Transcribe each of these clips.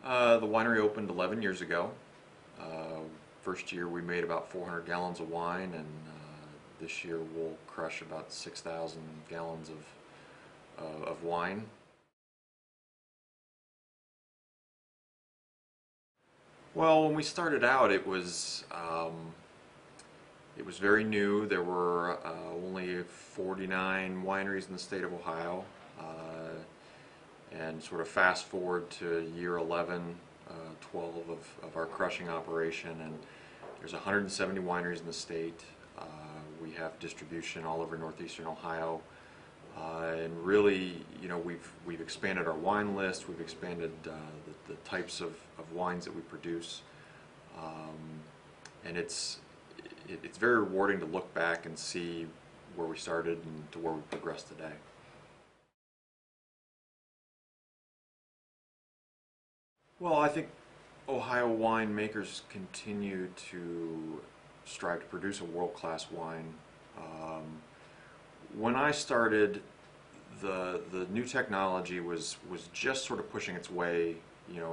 The winery opened 11 years ago. First year we made about 400 gallons of wine, and this year we'll crush about 6,000 gallons of wine. Well, when we started out, it was very new. There were only 49 wineries in the state of Ohio. And sort of fast forward to year 11, 12 of our crushing operation, and there's 170 wineries in the state. We have distribution all over northeastern Ohio, and really, we've expanded our wine list. We've expanded the types of wines that we produce, and it's very rewarding to look back and see where we started and to where we progressed today. Well, I think Ohio winemakers continue to strive to produce a world-class wine. Um, when I started, the new technology was just sort of pushing its way,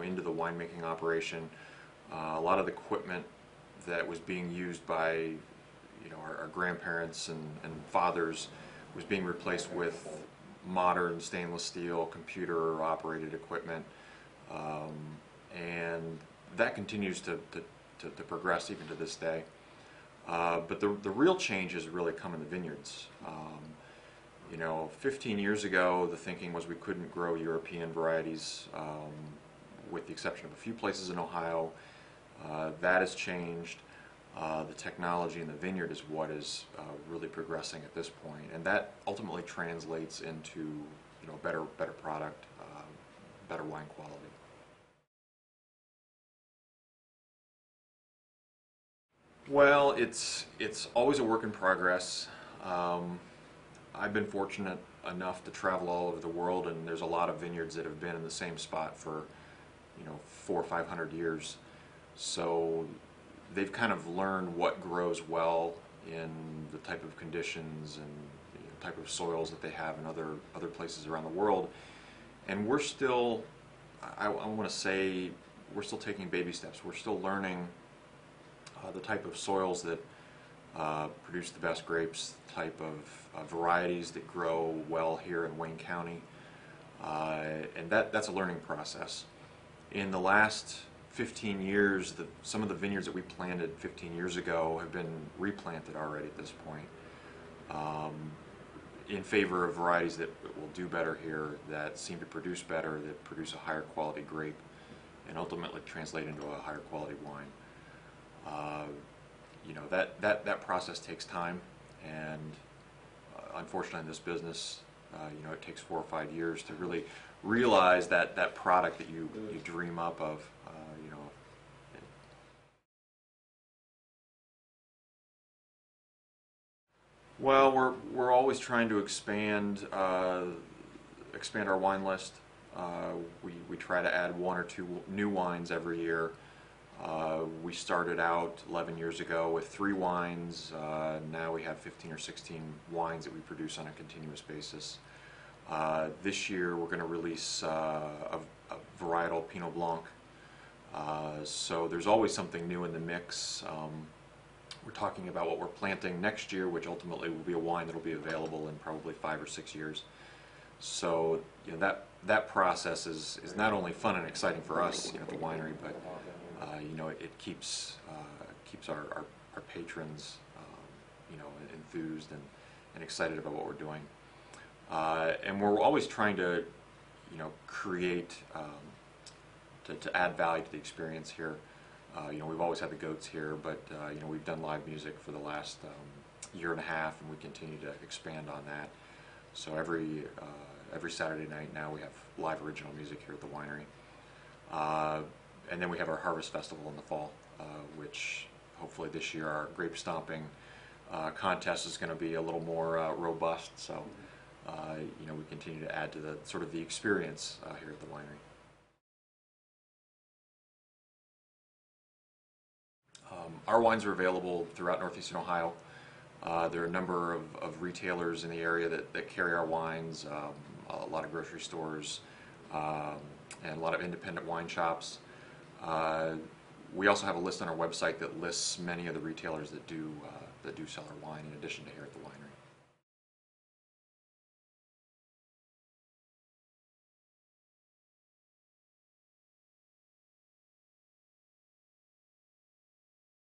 into the winemaking operation. A lot of the equipment that was being used by, our grandparents and fathers was being replaced with modern stainless steel, computer-operated equipment. Um, and that continues to progress even to this day. But the real change has really come in the vineyards. 15 years ago, the thinking was we couldn't grow European varieties, with the exception of a few places in Ohio. That has changed. The technology in the vineyard is what is really progressing at this point, and that ultimately translates into better product, better wine quality. Well, it's always a work in progress. I've been fortunate enough to travel all over the world, and there's a lot of vineyards that have been in the same spot for 400 or 500 years. So they've kind of learned what grows well in the type of conditions and type of soils that they have in other places around the world. And we're still, I want to say, we're still taking baby steps. We're still learning the type of soils that produce the best grapes, the type of varieties that grow well here in Wayne County, and that's a learning process. In the last 15 years, some of the vineyards that we planted 15 years ago have been replanted already at this point, in favor of varieties that will do better here, that seem to produce better, that produce a higher quality grape, and ultimately translate into a higher quality wine. That process takes time, and unfortunately in this business, it takes 4 or 5 years to really realize that product that you dream up of. Well, we're always trying to expand our wine list. We try to add 1 or 2 new wines every year. We started out 11 years ago with 3 wines. Now we have 15 or 16 wines that we produce on a continuous basis. This year we're going to release a varietal Pinot Blanc. So there's always something new in the mix. We're talking about what we're planting next year, which ultimately will be a wine that will be available in probably 5 or 6 years. So that process is not only fun and exciting for us at the winery, but it keeps our patrons enthused and excited about what we're doing. And we're always trying to create to add value to the experience here. We've always had the goats here, but we've done live music for the last year and a half, and we continue to expand on that. So every Saturday night now we have live original music here at the winery. And then we have our Harvest Festival in the fall, which hopefully this year our grape stomping contest is going to be a little more robust. So we continue to add to the sort of the experience here at the winery. Our wines are available throughout northeastern Ohio. There are a number of retailers in the area that carry our wines, a lot of grocery stores, and a lot of independent wine shops. We also have a list on our website that lists many of the retailers that do sell our wine in addition to here at the winery.